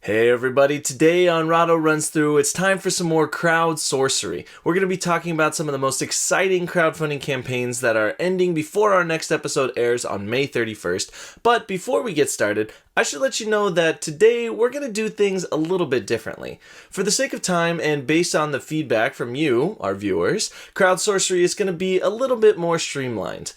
Hey everybody, today on Rahdo Runs Through, it's time for some more crowd sorcery. We're going to be talking about some of the most exciting crowdfunding campaigns that are ending before our next episode airs on May 31st. But before we get started, I should let you know that today we're going to do things a little bit differently. For the sake of time and based on the feedback from you, our viewers, crowd sorcery is going to be a little bit more streamlined.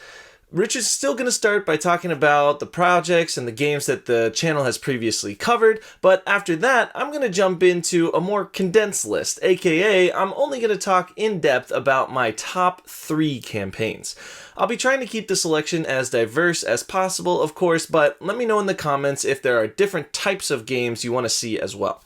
Richard's still going to start by talking about the projects and the games that the channel has previously covered, but after that, I'm going to jump into a more condensed list, aka I'm only going to talk in depth about my top 3 campaigns. I'll be trying to keep the selection as diverse as possible, of course, but let me know in the comments if there are different types of games you want to see as well.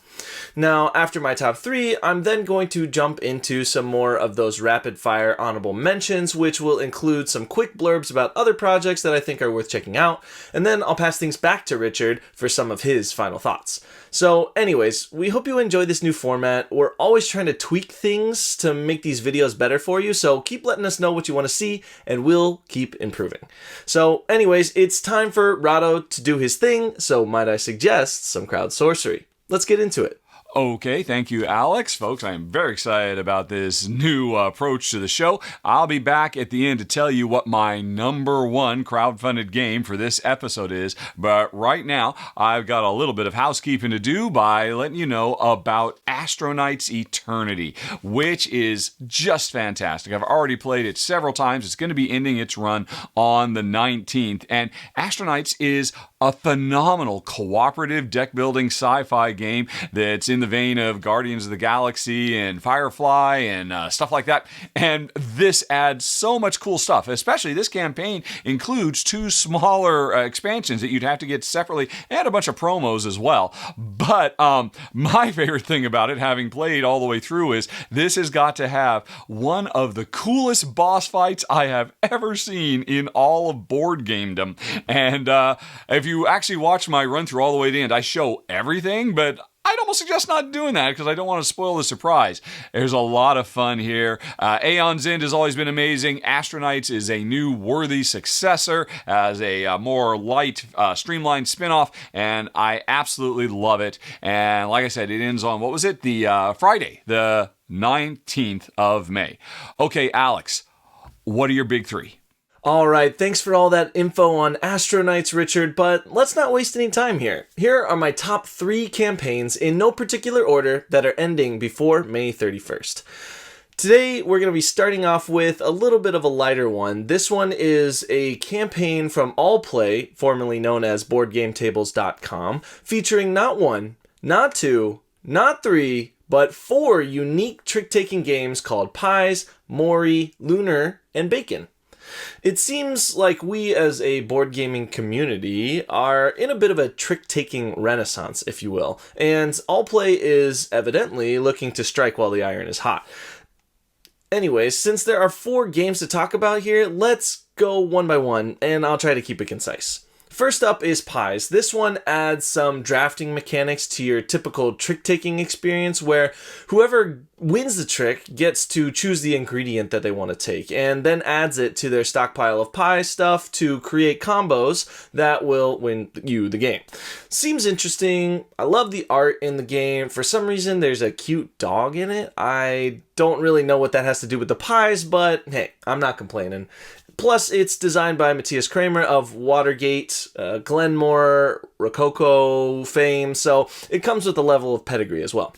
Now, after my top 3, I'm then going to jump into some more of those rapid-fire honorable mentions, which will include some quick blurbs about other projects that I think are worth checking out, and then I'll pass things back to Richard for some of his final thoughts. So anyways, we hope you enjoy this new format. We're always trying to tweak things to make these videos better for you, so keep letting us know what you want to see, and we'll keep improving. So anyways, it's time for Rahdo to do his thing, so might I suggest some crowd sorcery. Let's get into it. Okay, thank you, Alex. Folks, I'm very excited about this new approach to the show. I'll be back at the end to tell you what my number 1 crowdfunded game for this episode is, but right now, I've got a little bit of housekeeping to do by letting you know about Astro Eternity, which is just fantastic. I've already played it several times. It's going to be ending its run on the 19th, and Astro is a phenomenal cooperative deck-building sci-fi game that's in the vein of Guardians of the Galaxy and Firefly and stuff like that. And this adds so much cool stuff, especially this campaign includes 2 smaller expansions that you'd have to get separately and a bunch of promos as well. But my favorite thing about it, having played all the way through, is this has got to have one of the coolest boss fights I have ever seen in all of board gamedom. And if you actually watch my run through all the way to the end, I show everything, but I'd almost suggest not doing that because I don't want to spoil the surprise. There's a lot of fun here. Aeon's End has always been amazing. Astro is a new worthy successor as a more light, streamlined spin-off, and I absolutely love it. And like I said, it ends on, what was it? The Friday, the 19th of May. Okay, Alex, what are your big 3? Alright, thanks for all that info on Astro Richard, but let's not waste any time here. Here are my top 3 campaigns in no particular order that are ending before May 31st. Today, we're going to be starting off with a little bit of a lighter one. This one is a campaign from AllPlay, formerly known as BoardGameTables.com, featuring not 1, not 2, not 3, but 4 unique trick-taking games called Pies, Mori, Lunar, and Bacon. It seems like we as a board gaming community are in a bit of a trick-taking renaissance, if you will, and AllPlay is evidently looking to strike while the iron is hot. Anyways, since there are 4 games to talk about here, let's go one by one, and I'll try to keep it concise. First up is Pies. This one adds some drafting mechanics to your typical trick-taking experience where whoever wins the trick gets to choose the ingredient that they want to take and then adds it to their stockpile of pie stuff to create combos that will win you the game. Seems interesting. I love the art in the game. For some reason, there's a cute dog in it. I don't really know what that has to do with the pies, but hey, I'm not complaining. Plus, it's designed by Matthias Kramer of Watergate, Glenmore, Rococo fame, so it comes with a level of pedigree as well.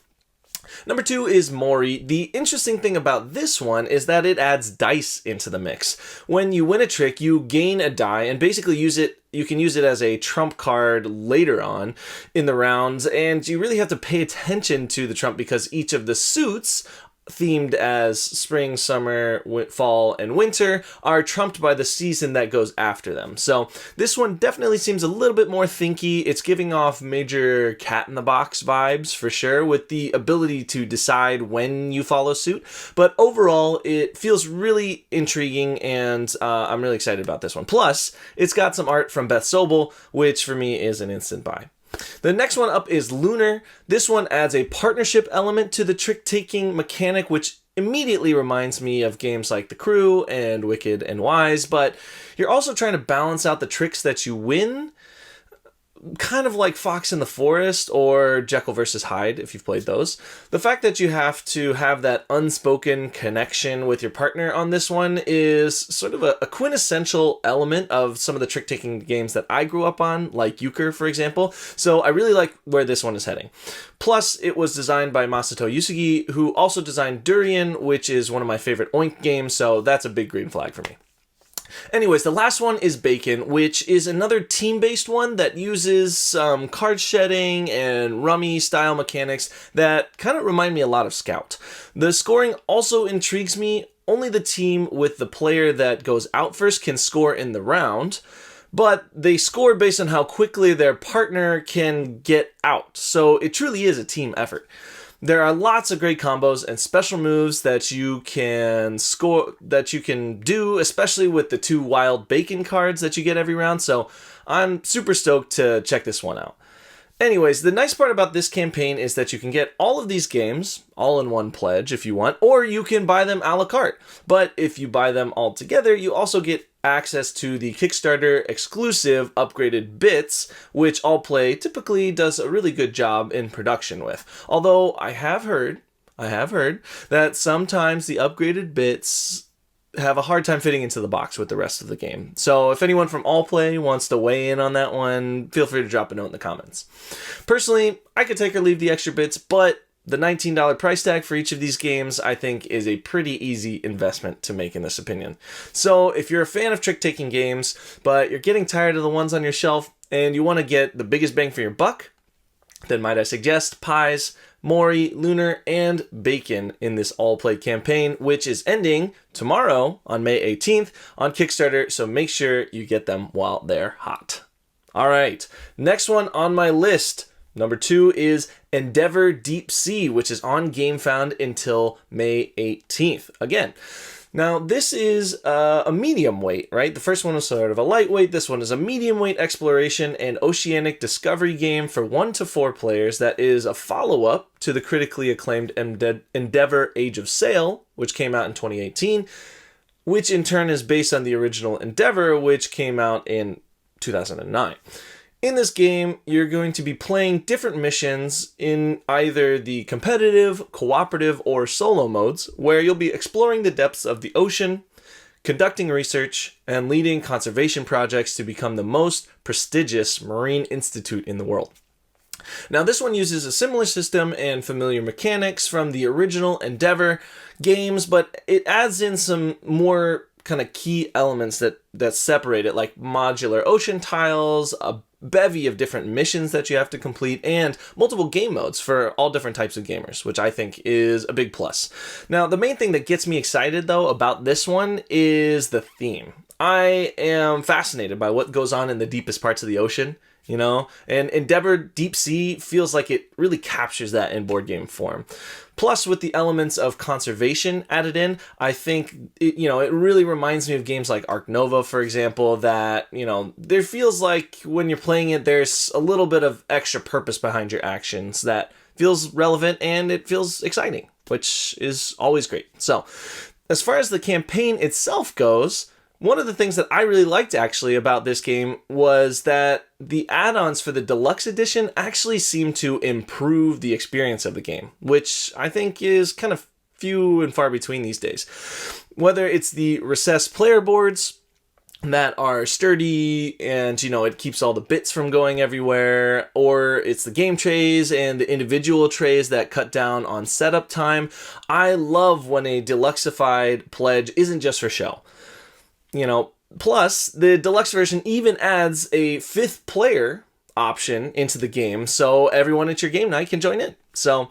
Number 2 is Mori. The interesting thing about this one is that it adds dice into the mix. When you win a trick, you gain a die and basically you can use it as a trump card later on in the rounds, and you really have to pay attention to the trump because each of the suits themed as spring, summer, fall, and winter are trumped by the season that goes after them. So this one definitely seems a little bit more thinky. It's giving off major cat-in-the-box vibes for sure, with the ability to decide when you follow suit. But overall, it feels really intriguing, and I'm really excited about this one. Plus, it's got some art from Beth Sobel, which for me is an instant buy. The next one up is Lunar. This one adds a partnership element to the trick-taking mechanic, which immediately reminds me of games like The Crew and Wicked and Wise, but you're also trying to balance out the tricks that you win kind of like Fox in the Forest or Jekyll versus Hyde, if you've played those. The fact that you have to have that unspoken connection with your partner on this one is sort of a quintessential element of some of the trick-taking games that I grew up on, like Euchre, for example. So I really like where this one is heading. Plus, it was designed by Masato Yusugi, who also designed Durian, which is one of my favorite Oink games, so that's a big green flag for me. Anyways, the last one is Bacon, which is another team-based one that uses some card shedding and rummy-style mechanics that kind of remind me a lot of Scout. The scoring also intrigues me. Only the team with the player that goes out first can score in the round, but they score based on how quickly their partner can get out, so it truly is a team effort. There are lots of great combos and special moves that you can do, especially with the 2 wild bacon cards that you get every round, so I'm super stoked to check this one out. Anyways, the nice part about this campaign is that you can get all of these games all in one pledge if you want, or you can buy them a la carte. But if you buy them all together, you also get access to the Kickstarter exclusive upgraded bits, which All Play typically does a really good job in production with. Although I have heard that sometimes the upgraded bits have a hard time fitting into the box with the rest of the game. So if anyone from All Play wants to weigh in on that one, feel free to drop a note in the comments. Personally, I could take or leave the extra bits, but the $19 price tag for each of these games, I think, is a pretty easy investment to make in this opinion. So if you're a fan of trick-taking games, but you're getting tired of the ones on your shelf, and you want to get the biggest bang for your buck, then might I suggest Pies, Mori, Lunar, and Bacon in this all-play campaign, which is ending tomorrow on May 18th on Kickstarter, so make sure you get them while they're hot. Alright, next one on my list, number 2 is Endeavor Deep Sea, which is on GameFound until May 18th. Again, now this is a medium weight, right? The first one was sort of a lightweight. This one is a medium weight exploration and oceanic discovery game for 1 to 4 players that is a follow-up to the critically acclaimed Endeavor Age of Sail, which came out in 2018, which in turn is based on the original Endeavor, which came out in 2009. In this game, you're going to be playing different missions in either the competitive, cooperative, or solo modes, where you'll be exploring the depths of the ocean, conducting research, and leading conservation projects to become the most prestigious marine institute in the world. Now, this one uses a similar system and familiar mechanics from the original Endeavor games, but it adds in some more kind of key elements that separate it, like modular ocean tiles, a bevy of different missions that you have to complete, and multiple game modes for all different types of gamers, which I think is a big plus. Now, the main thing that gets me excited, though, about this one is the theme. I am fascinated by what goes on in the deepest parts of the ocean, you know, and Endeavor Deep Sea feels like it really captures that in board game form. Plus, with the elements of conservation added in, I think it really reminds me of games like Ark Nova, for example, that, there feels like when you're playing it, there's a little bit of extra purpose behind your actions that feels relevant and it feels exciting, which is always great. So, as far as the campaign itself goes, one of the things that I really liked actually about this game was that the add-ons for the deluxe edition actually seem to improve the experience of the game, which I think is kind of few and far between these days. Whether it's the recessed player boards that are sturdy and, it keeps all the bits from going everywhere, or it's the game trays and the individual trays that cut down on setup time. I love when a deluxeified pledge isn't just for show. Plus, the deluxe version even adds a 5th player option into the game, so everyone at your game night can join in. So,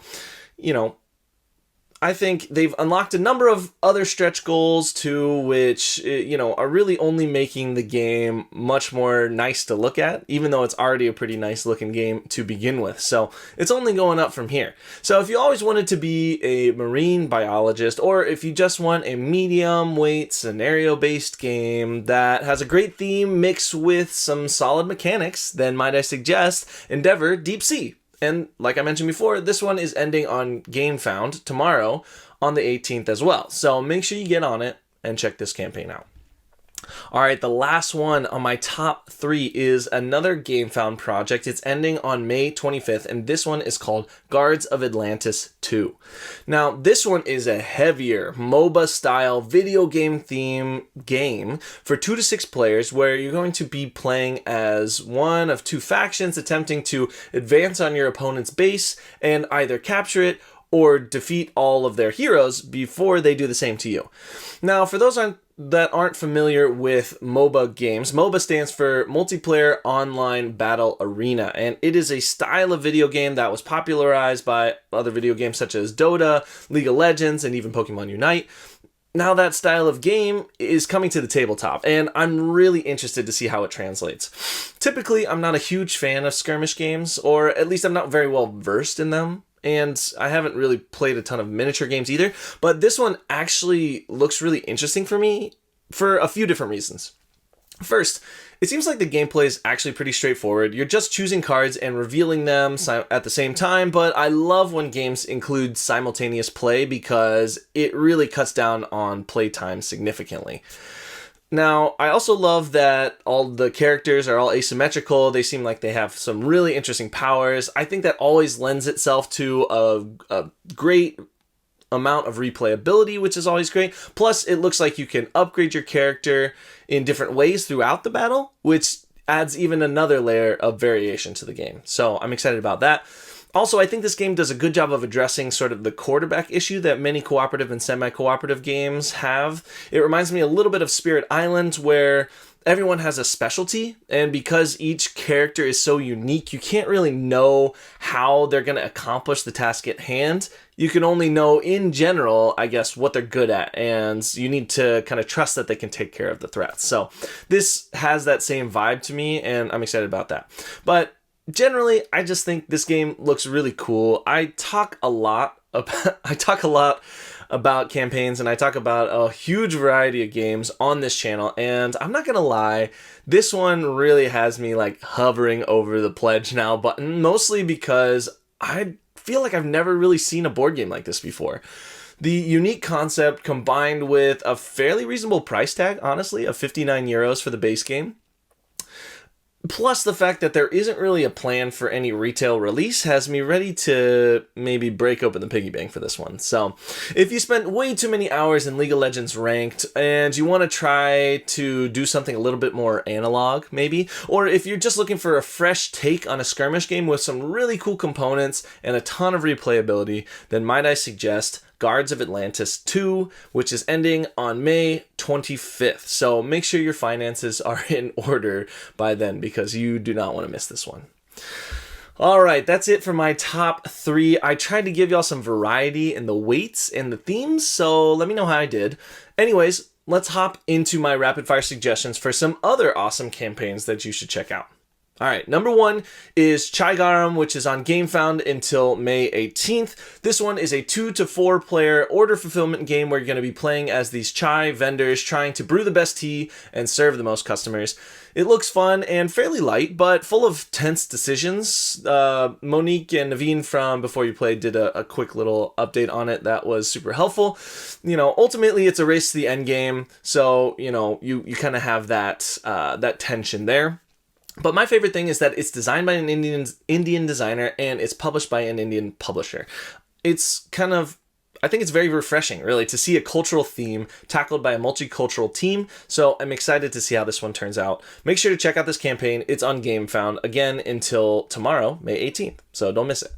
I think they've unlocked a number of other stretch goals too, which, are really only making the game much more nice to look at, even though it's already a pretty nice looking game to begin with. So it's only going up from here. So if you always wanted to be a marine biologist, or if you just want a medium weight scenario based game that has a great theme mixed with some solid mechanics, then might I suggest Endeavor Deep Sea. And like I mentioned before, this one is ending on GameFound tomorrow on the 18th as well. So make sure you get on it and check this campaign out. All right, the last one on my top 3 is another GameFound project. It's ending on May 25th, and this one is called Guards of Atlantis II. Now, this one is a heavier MOBA-style video game theme game for 2 to 6 players, where you're going to be playing as one of 2 factions attempting to advance on your opponent's base and either capture it or defeat all of their heroes before they do the same to you. Now, for those that aren't familiar with MOBA games, MOBA stands for Multiplayer Online Battle Arena, and it is a style of video game that was popularized by other video games such as Dota, League of Legends, and even Pokemon Unite. Now that style of game is coming to the tabletop, and I'm really interested to see how it translates. Typically, I'm not a huge fan of skirmish games, or at least I'm not very well versed in them. And I haven't really played a ton of miniature games either, but this one actually looks really interesting for me for a few different reasons. First, it seems like the gameplay is actually pretty straightforward. You're just choosing cards and revealing them at the same time, but I love when games include simultaneous play because it really cuts down on playtime significantly. Now, I also love that all the characters are all asymmetrical. They seem like they have some really interesting powers. I think that always lends itself to a great amount of replayability, which is always great. Plus, it looks like you can upgrade your character in different ways throughout the battle, which adds even another layer of variation to the game. So I'm excited about that. Also, I think this game does a good job of addressing sort of the quarterback issue that many cooperative and semi-cooperative games have. It reminds me a little bit of Spirit Island, where everyone has a specialty, and because each character is so unique, you can't really know how they're going to accomplish the task at hand. You can only know, in general, I guess, what they're good at, and you need to kind of trust that they can take care of the threats. So this has that same vibe to me, and I'm excited about that. But generally, I just think this game looks really cool. I talk a lot about campaigns, and I talk about a huge variety of games on this channel, and I'm not gonna lie, this one really has me like hovering over the pledge now button, mostly because I feel like I've never really seen a board game like this before. The unique concept combined with a fairly reasonable price tag, honestly, of 59 euros for the base game, plus the fact that there isn't really a plan for any retail release, has me ready to maybe break open the piggy bank for this one. So if you spent way too many hours in League of Legends Ranked and you want to try to do something a little bit more analog maybe, or if you're just looking for a fresh take on a skirmish game with some really cool components and a ton of replayability, then might I suggest Guards of Atlantis II, which is ending on May 25th. So make sure your finances are in order by then, because you do not want to miss this one. All right, that's it for my top 3. I tried to give y'all some variety in the weights and the themes, so let me know how I did. Anyways, let's hop into my rapid fire suggestions for some other awesome campaigns that you should check out. All right, number 1 is Garam, which is on GameFound until May 18th. This one is a 2 to 4 player order fulfillment game where you're going to be playing as these chai vendors trying to brew the best tea and serve the most customers. It looks fun and fairly light, but full of tense decisions. Monique and Naveen from Before You Play did a quick little update on it that was super helpful. You know, ultimately it's a race to the end game, so you know you kind of have that tension there. But my favorite thing is that it's designed by an Indian designer and it's published by an Indian publisher. I think it's very refreshing, really, to see a cultural theme tackled by a multicultural team. So I'm excited to see how this one turns out. Make sure to check out this campaign. It's on GameFound, again, until tomorrow, May 18th. So don't miss it.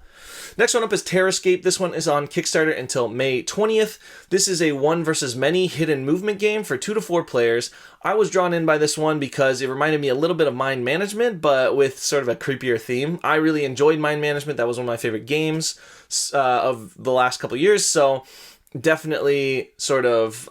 Next one up is Terrorscape. This one is on Kickstarter until May 20th. This is a one versus many hidden movement game for 2 to 4 players. I was drawn in by this one because it reminded me a little bit of Mind Management, but with sort of a creepier theme. I really enjoyed Mind Management. That was one of my favorite games of the last couple years, so definitely sort of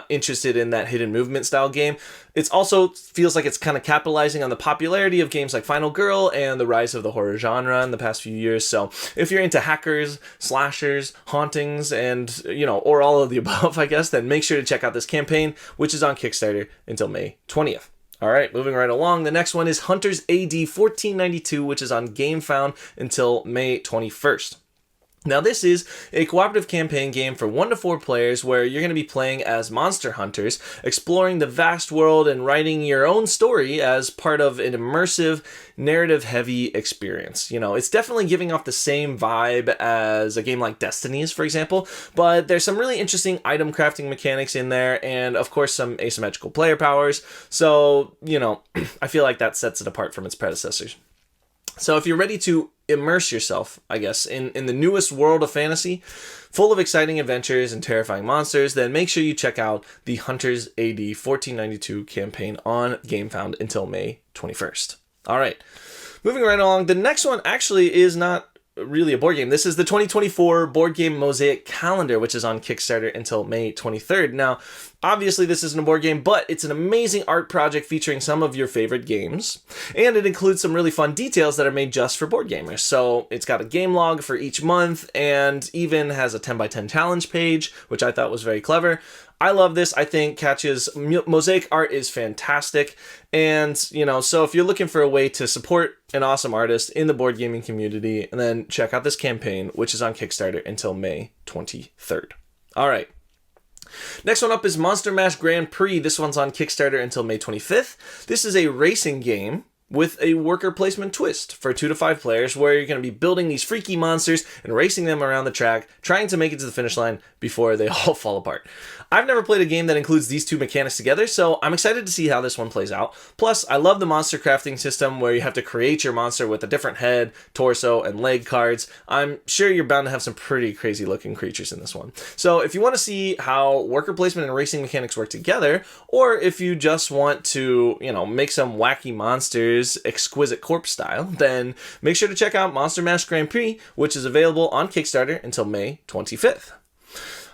interested in that hidden movement style game. It also feels like it's kind of capitalizing on the popularity of games like Final Girl and the rise of the horror genre in the past few years. So if you're into hackers, slashers, hauntings, and, you know, or all of the above, I guess, then make sure to check out this campaign, which is on Kickstarter until May 20th. All right, moving right along. The next one is Hunters AD 1492, which is on GameFound until May 21st. Now, this is a cooperative campaign game for 1 to 4 players where you're going to be playing as monster hunters, exploring the vast world and writing your own story as part of an immersive, narrative-heavy experience. You know, it's definitely giving off the same vibe as a game like Destiny's, for example, but there's some really interesting item crafting mechanics in there, and of course some asymmetrical player powers, so, you know, I feel like that sets it apart from its predecessors. So if you're ready to immerse yourself, I guess, in the newest world of fantasy, full of exciting adventures and terrifying monsters, then make sure you check out the Hunters AD 1492 campaign on GameFound until May 21st. All right, moving right along. The next one actually is not really a board game. This is the 2024 board game Mosaic calendar, which is on Kickstarter until May 23rd. Now, obviously this isn't a board game, but it's an amazing art project featuring some of your favorite games, and it includes some really fun details that are made just for board gamers. So it's got a game log for each month, and even has a 10x10 challenge page, which I thought was very clever. I love this. I think Katya's Mosaic art is fantastic. And, you know, so if you're looking for a way to support an awesome artist in the board gaming community, and then check out this campaign, which is on Kickstarter until May 23rd. All right. Next one up is Monster Mash Grand Prix. This one's on Kickstarter until May 25th. This is a racing game with a worker placement twist for 2 to 5 players, where you're going to be building these freaky monsters and racing them around the track, trying to make it to the finish line before they all fall apart. I've never played a game that includes these two mechanics together, so I'm excited to see how this one plays out. Plus, I love the monster crafting system where you have to create your monster with a different head, torso, and leg cards. I'm sure you're bound to have some pretty crazy looking creatures in this one. So if you want to see how worker placement and racing mechanics work together, or if you just want to, you know, make some wacky monsters exquisite corpse style, then make sure to check out Monster Mash Grand Prix, which is available on Kickstarter until May 25th.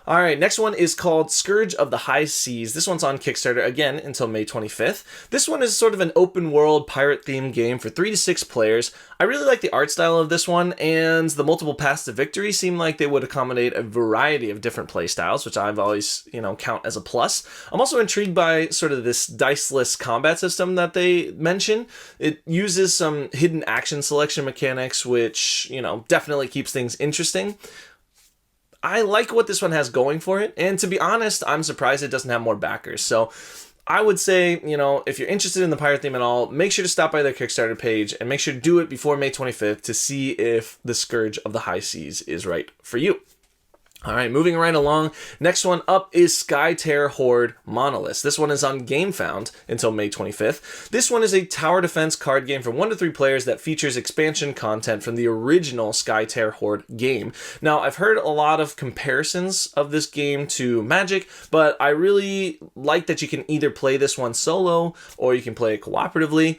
All right, next one is called Scourge of the High Seas. This one's on Kickstarter again until May 25th. This one is sort of an open world pirate themed game for 3 to 6 players. I really like the art style of this one, and the multiple paths to victory seem like they would accommodate a variety of different play styles, which I've always, you know, count as a plus. I'm also intrigued by sort of this diceless combat system that they mention. It uses some hidden action selection mechanics, which, you know, definitely keeps things interesting. I like what this one has going for it, and to be honest, I'm surprised it doesn't have more backers. So I would say, you know, if you're interested in the pirate theme at all, make sure to stop by their Kickstarter page, and make sure to do it before May 25th to see if the Scourge of the High Seas is right for you. All right, moving right along. Next one up is Skytear Horde Monoliths. This one is on GameFound until May 25th. This one is a tower defense card game for 1 to 3 players that features expansion content from the original Skytear Horde game. Now, I've heard a lot of comparisons of this game to Magic, but I really like that you can either play this one solo or you can play it cooperatively,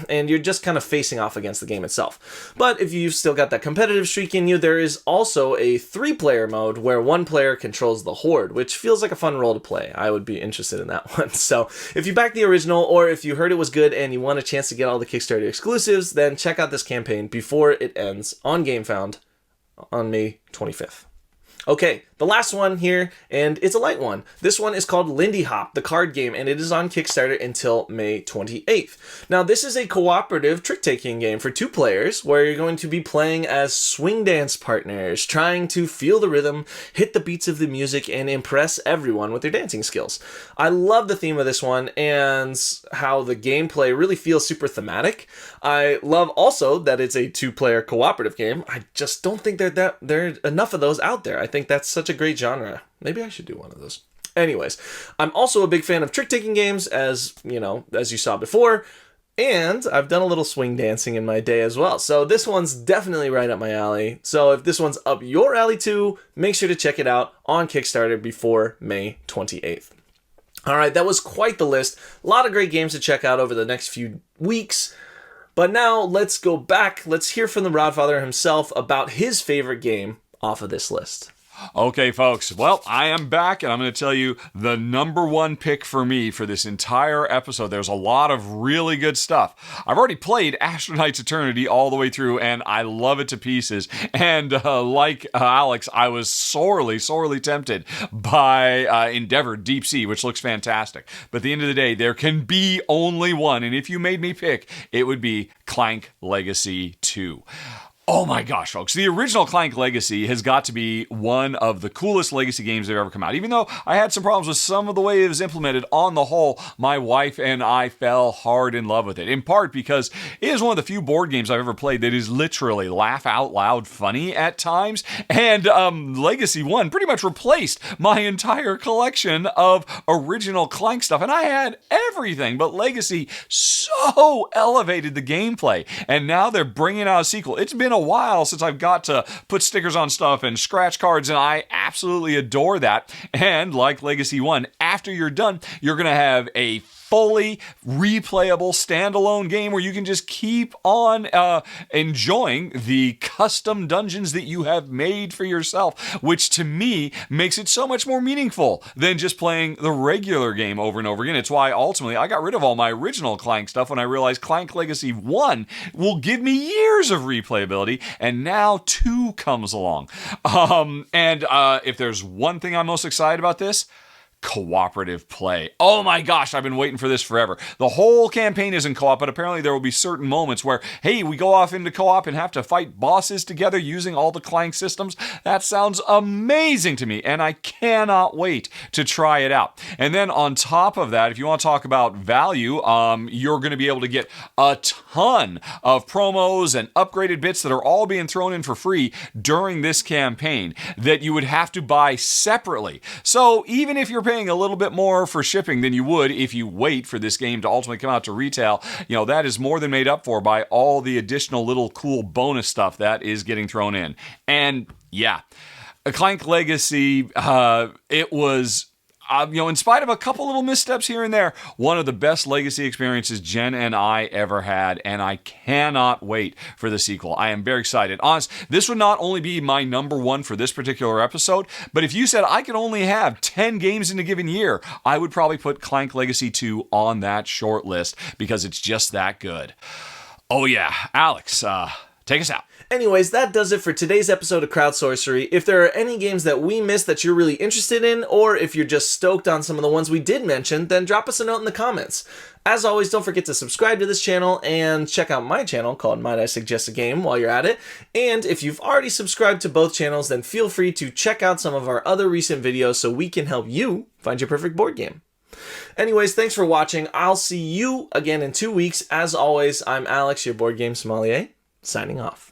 and you're just kind of facing off against the game itself. But if you've still got that competitive streak in you, there is also a 3-player mode where 1 player controls the Horde, which feels like a fun role to play. I would be interested in that one. So if you back the original, or if you heard it was good and you want a chance to get all the Kickstarter exclusives, then check out this campaign before it ends on GameFound on May 25th. Okay, the last one here, and it's a light one. This one is called Lindyhop, the card game, and it is on Kickstarter until May 28th. Now, this is a cooperative trick-taking game for 2 players, where you're going to be playing as swing dance partners, trying to feel the rhythm, hit the beats of the music, and impress everyone with their dancing skills. I love the theme of this one, and how the gameplay really feels super thematic. I love also that it's a 2-player cooperative game. I just don't think there are enough of those out there. I think that's such a great genre. Maybe I should do one of those. Anyways, I'm also a big fan of trick-taking games, as you saw before, and I've done a little swing dancing in my day as well. So this one's definitely right up my alley. So if this one's up your alley too, make sure to check it out on Kickstarter before May 28th. All right, that was quite the list. A lot of great games to check out over the next few weeks. But now let's go back. Let's hear from the Rodfather himself about his favorite game off of this list. Okay, folks. Well, I am back, and I'm going to tell you the number 1 pick for me for this entire episode. There's a lot of really good stuff. I've already played Astronauts Eternity all the way through, and I love it to pieces. And like Alex, I was sorely, sorely tempted by Endeavor Deep Sea, which looks fantastic. But at the end of the day, there can be only one, and if you made me pick, it would be CLANK Legacy 2. Oh my gosh, folks. The original Clank Legacy has got to be one of the coolest Legacy games that have ever come out. Even though I had some problems with some of the way it was implemented, on the whole, my wife and I fell hard in love with it. In part because it is one of the few board games I've ever played that is literally laugh out loud funny at times. And Legacy 1 pretty much replaced my entire collection of original Clank stuff. And I had everything, but Legacy so elevated the gameplay. And now they're bringing out a sequel. It's been a while since I've got to put stickers on stuff and scratch cards, and I absolutely adore that. And like Legacy 1, after you're done, you're going to have a fully replayable standalone game where you can just keep on enjoying the custom dungeons that you have made for yourself, which to me makes it so much more meaningful than just playing the regular game over and over again. It's why ultimately I got rid of all my original Clank stuff when I realized Clank Legacy 1 will give me years of replayability, and now 2 comes along. If there's one thing I'm most excited about this, cooperative play. Oh my gosh, I've been waiting for this forever. The whole campaign is in co-op, but apparently there will be certain moments where, hey, we go off into co-op and have to fight bosses together using all the Clank systems. That sounds amazing to me, and I cannot wait to try it out. And then on top of that, if you want to talk about value, you're going to be able to get a ton of promos and upgraded bits that are all being thrown in for free during this campaign that you would have to buy separately. So even if you're paying a little bit more for shipping than you would if you wait for this game to ultimately come out to retail, that is more than made up for by all the additional little cool bonus stuff that is getting thrown in. And yeah, a Clank Legacy, it was in spite of a couple little missteps here and there, one of the best Legacy experiences Jen and I ever had, and I cannot wait for the sequel. I am very excited. Honest, this would not only be my number 1 for this particular episode, but if you said I could only have 10 games in a given year, I would probably put Clank Legacy 2 on that short list because it's just that good. Oh yeah, Alex, take us out. Anyways, that does it for today's episode of Crowd Sorcery. If there are any games that we missed that you're really interested in, or if you're just stoked on some of the ones we did mention, then drop us a note in the comments. As always, don't forget to subscribe to this channel and check out my channel called Might I Suggest a Game while you're at it. And if you've already subscribed to both channels, then feel free to check out some of our other recent videos so we can help you find your perfect board game. Anyways, thanks for watching. I'll see you again in 2 weeks. As always, I'm Alex, your board game sommelier, signing off.